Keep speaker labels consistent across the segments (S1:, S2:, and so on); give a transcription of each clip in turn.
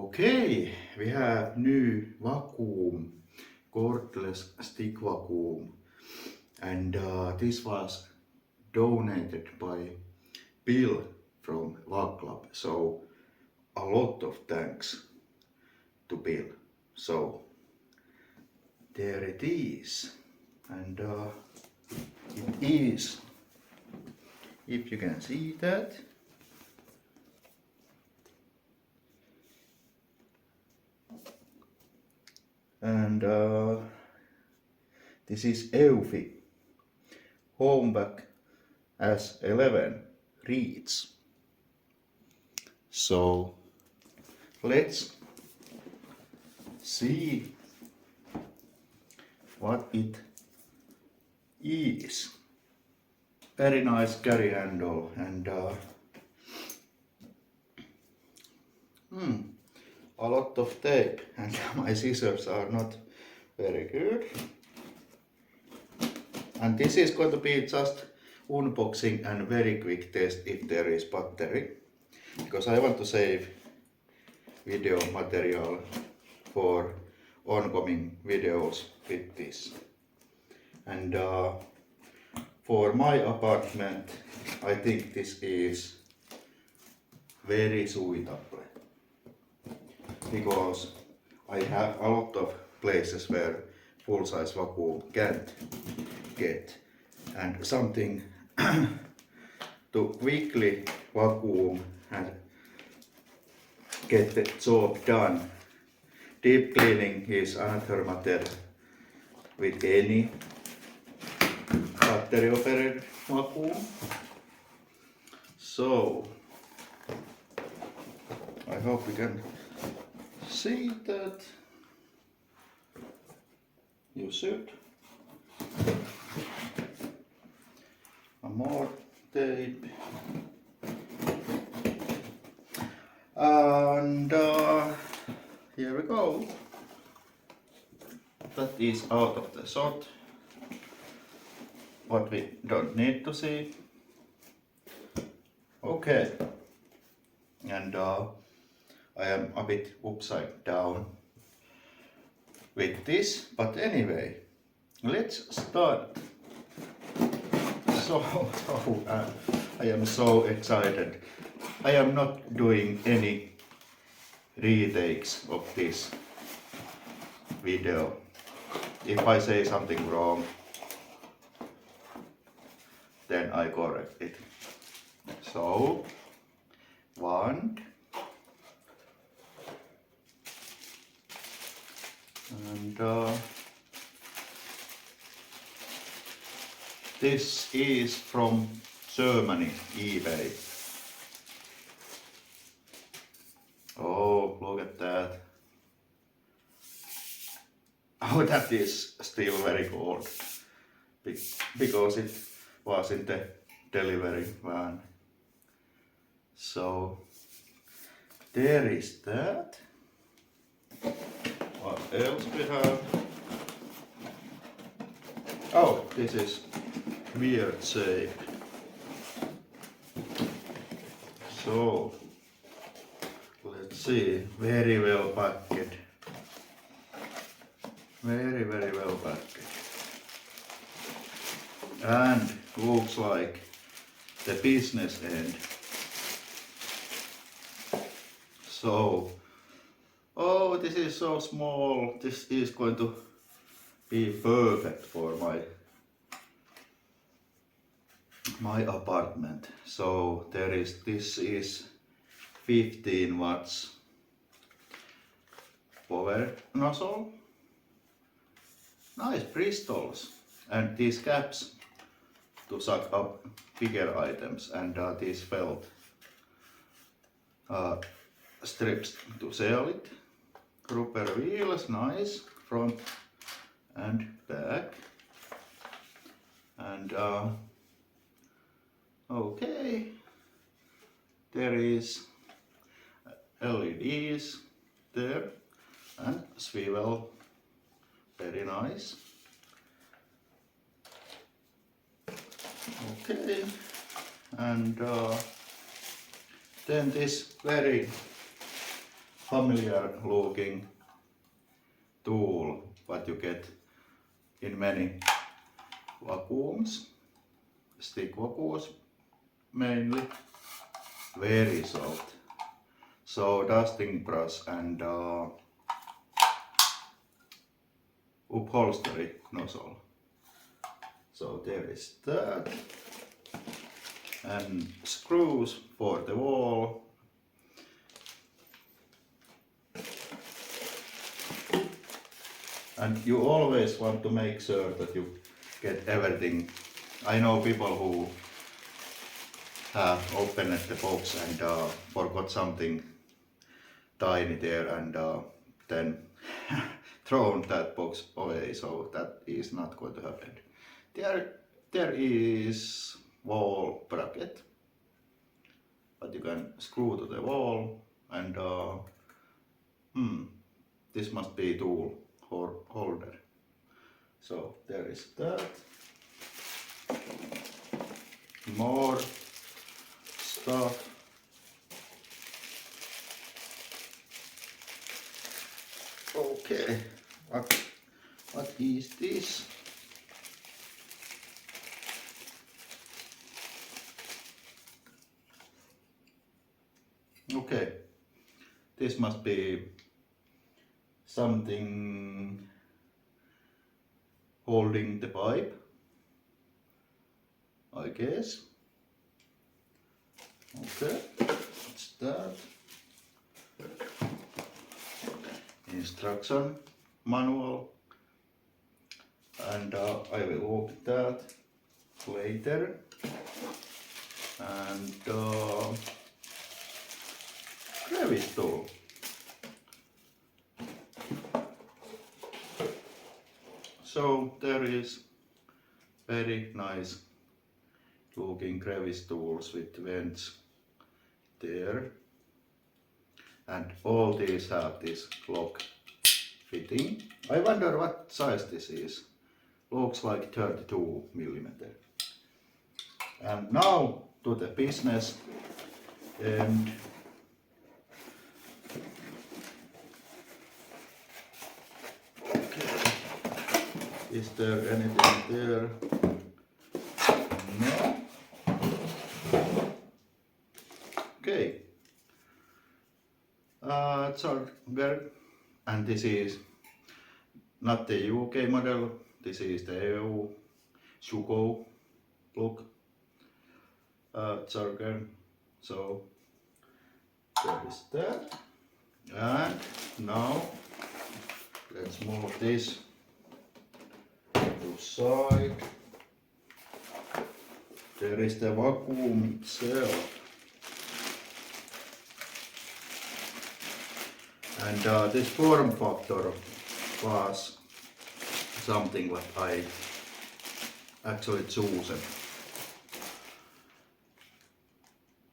S1: Okay, we have new vacuum, cordless stick vacuum, and this was donated by Bill from Vac Club. So a lot of thanks to Bill. So there it is, and it is, if you can see that. And this is Eufy HomeVac S11 reeds. So let's see what it is. Very nice carry handle and a lot of tape, and my scissors are not very good. And this is going to be just unboxing and very quick test if there is battery, because I want to save video material for oncoming videos with this. And for my apartment, I think this is very suitable, because I have a lot of places where full-size vacuum can't get, and something to quickly vacuum and get the job done. Deep cleaning is another matter with any battery operated vacuum. So I hope you can see that. You should. More tape. And here we go. That is out of the shot. What we don't need to see. Okay. And I am a bit upside down with this, but anyway, let's start. So I am so excited. I am not doing any retakes of this video. If I say something wrong, then I correct it. So, one, and this is from Germany, eBay. Oh, look at that. Oh, that is still very cold, because it was in the delivery van. So there is that. What else we have? Oh, this is weird shape. So let's see. Very well packed. Very well packed. And looks like the business end. So, oh, this is so small. This is going to be perfect for my apartment. So this is 15 watts power nozzle. Nice bristles, and these caps to suck up bigger items, and these felt strips to seal it. Rubber wheels, nice, front and back. And okay, there is LEDs there and swivel, very nice. Okay, and then this very familiar looking tool what you get in many vacuums, stick vacuums mainly, very soft. So dusting brush and upholstery nozzle. So there is that, and screws for the wall. And you always want to make sure that you get everything. I know people who have opened the box and forgot something tiny there and then thrown that box away, so that is not going to happen. There is wall bracket, but you can screw to the wall, and this must be tool holder. So there is that. More stuff. Okay, what is this? Okay, this must be something holding the pipe, I guess. Okay, what's that? Instruction manual, and I will look at that later. And crevice tool. So there is very nice looking crevice tools with vents there, and all these have this lock fitting. I wonder what size this is. Looks like 32 millimeter. And now to the business, and okay, is there anything there? No. Okay. Charger, and this is not the UK model, this is the EU Shuko look charger. So there is that, and now let's move this to side. There is the vacuum itself. And this form factor was something that I actually chosen.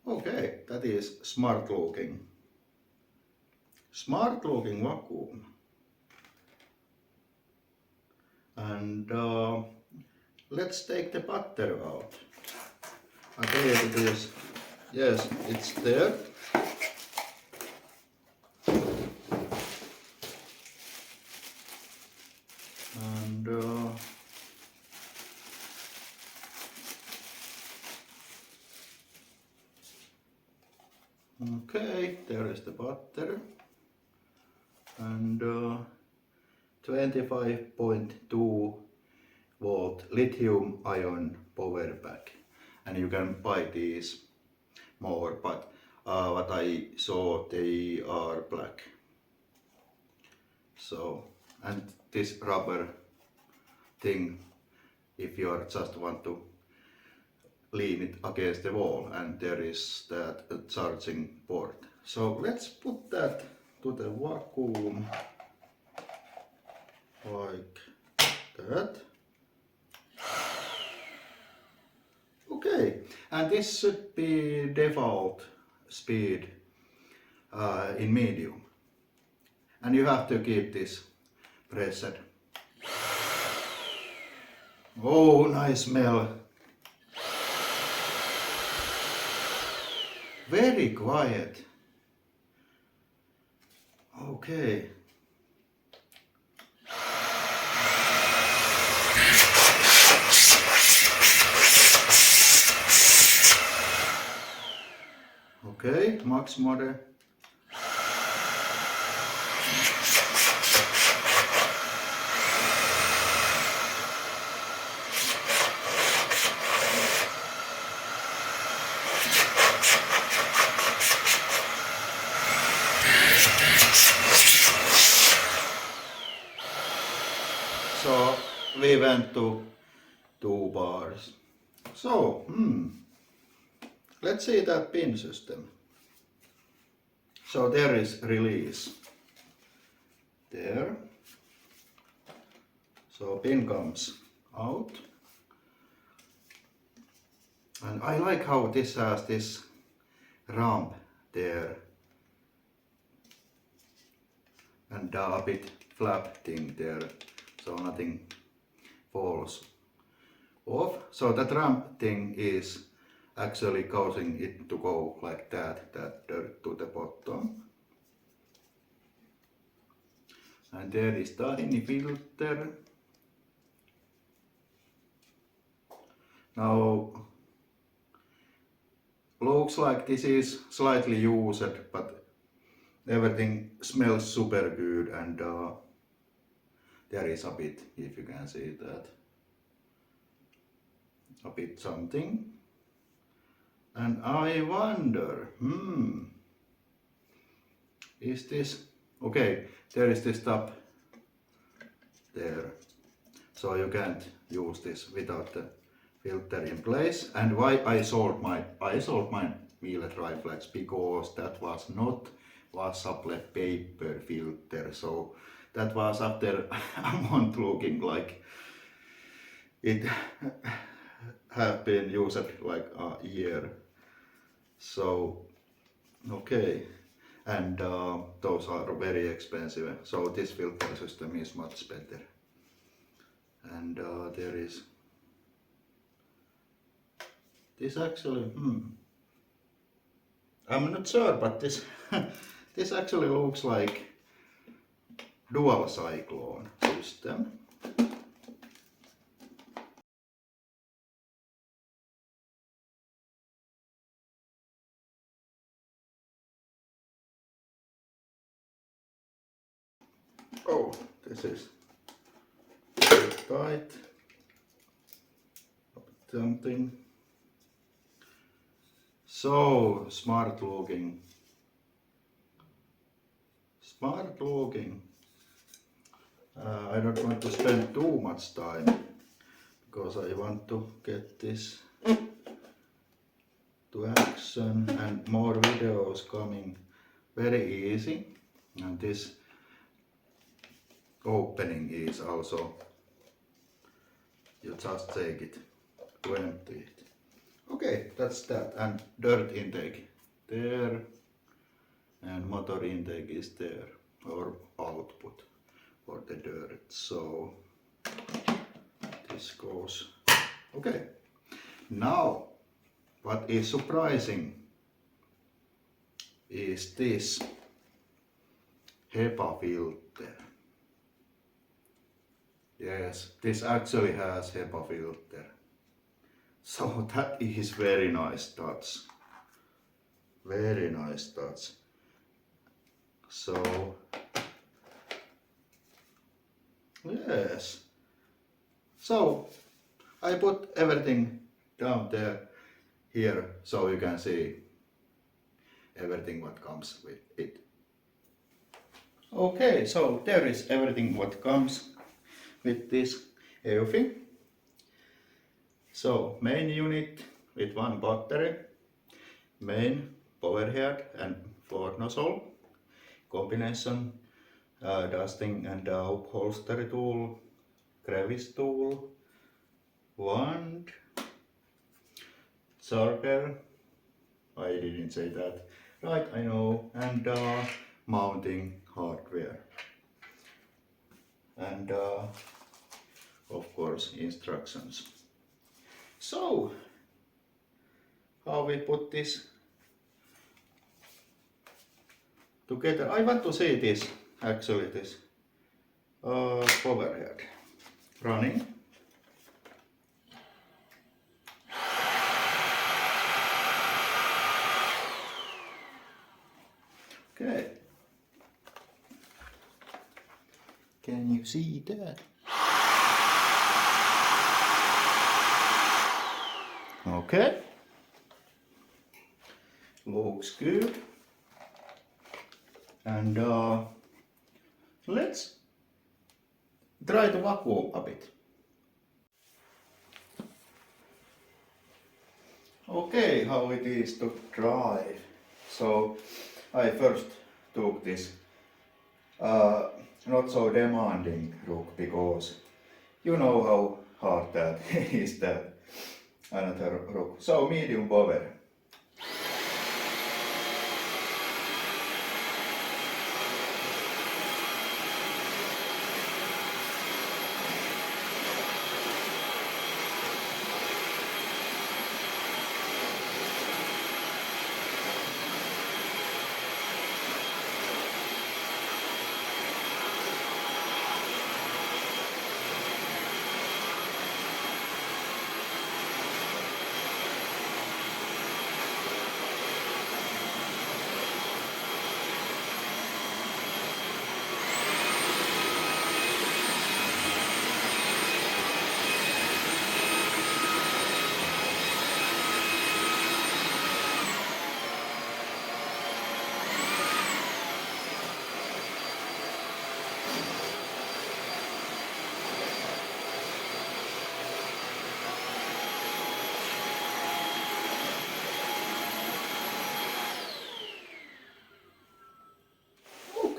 S1: Okay, that is smart looking vacuum. And let's take the battery out. Okay, it is, yes, it's there. And okay, there is the battery, and 25.2 volt lithium ion power pack, and you can buy these more, but what I saw, they are black. So, and this rubber thing, if you are just want to lean it against the wall, and there is that charging port. So let's put that to the vacuum like that. Okay, and this should be default speed in medium, and you have to keep this pressed. Oh, nice smell. Very quiet. Okay. Okay, max mode. So we went to 2 bars. So, let's see that pin system. So there is release. There. So pin comes out. And I like how this has this ramp there. And a bit flap thing there. So nothing falls off. So that ramp thing is actually causing it to go like that dirt to the bottom. And there is tiny filter. Now looks like this is slightly used, but everything smells super good, and there is a bit, if you can see that, a bit something. And I wonder, is this, okay, there is this top there, so you can't use this without the filter in place. And why I sold my wheel drive flags, because that was not washable paper filter, so that was after a month looking like it have been used like a year. So okay, and those are very expensive, so this filter system is much better. And there is this actually, I'm not sure, but this this actually looks like dual cyclone system. Oh, this is tight. Something. So smart looking. Smart looking. I don't want to spend too much time because I want to get this to action, and more videos coming very easy. And this opening is also, you just take it to empty it. Okay, that's that. And dirt intake there, and motor intake is there, or output for the dirt. So this goes. Okay, now what is surprising is this HEPA filter. Yes, this actually has HEPA filter. So that is very nice touch. Very nice touch. So yes. So I put everything down there here so you can see everything what comes with it. Okay, so there is everything what comes with this Eufy. So main unit with one battery, main power head and floor nozzle, combination dusting and upholstery tool, crevice tool, wand, charger, I didn't say that, right, I know, and mounting hardware, and of course instructions. So how we put this together, I want to see this actually this power head running. Okay. Can you see that? Okay. Looks good. And let's try to vacuum a bit. Okay, how it is to drive. So I first took this not so demanding rook because you know how hard that is, that another rook. So medium power.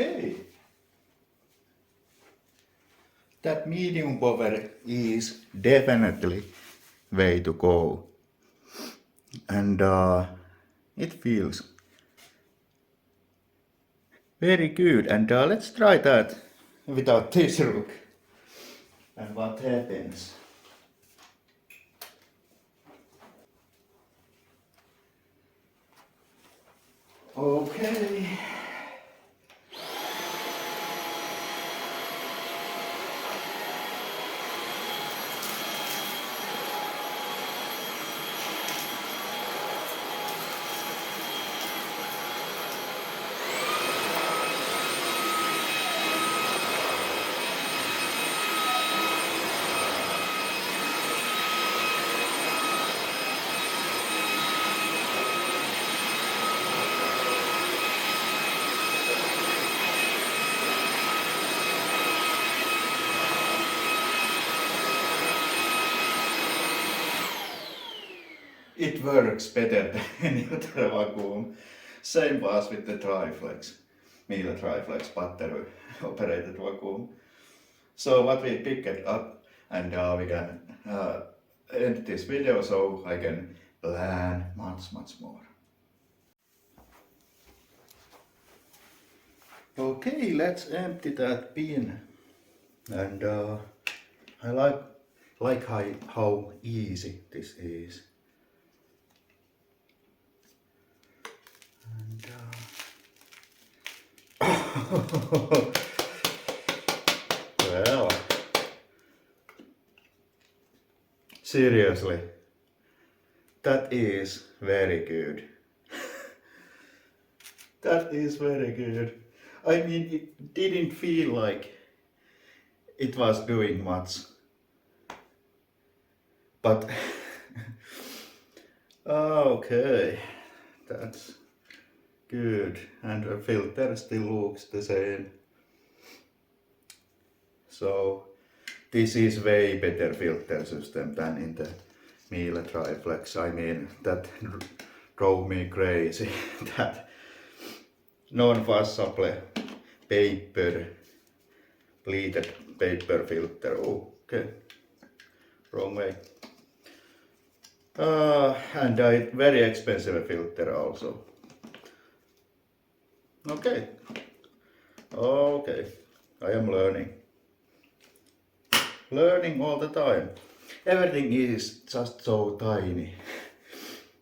S1: Okay. That medium power is definitely way to go. And it feels very good. And let's try that without this rook. And what happens? Okay. It works better than any other vacuum. Same was with the Triflex, Miele Triflex battery operated vacuum. So what we picked up, and we can end this video so I can plan much more. Okay, let's empty that bin. And I like how easy this is. And, well, seriously, that is very good. That is very good. I mean, it didn't feel like it was doing much, but okay, that's good. And the filter still looks the same. So this is way better filter system than in the Miele Triflex. I mean, that drove me crazy. That non-washable paper, pleated paper filter. Okay, wrong way. And a very expensive filter also. Okay, I am learning all the time. Everything is just so tiny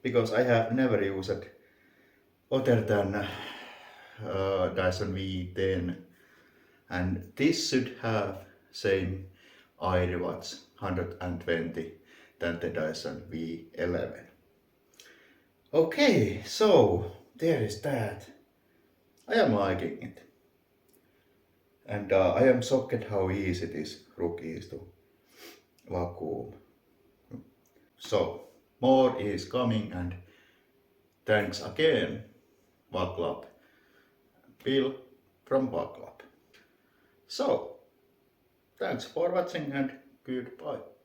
S1: because I have never used it other than Dyson V10 and this should have same ID watts 120 than the Dyson V11. Okay, so there is that. I am liking it. And I am shocked how easy this rook is to vacuum. So, more is coming, and thanks again, Vaklab. Bill from Vaklab. So, thanks for watching and goodbye.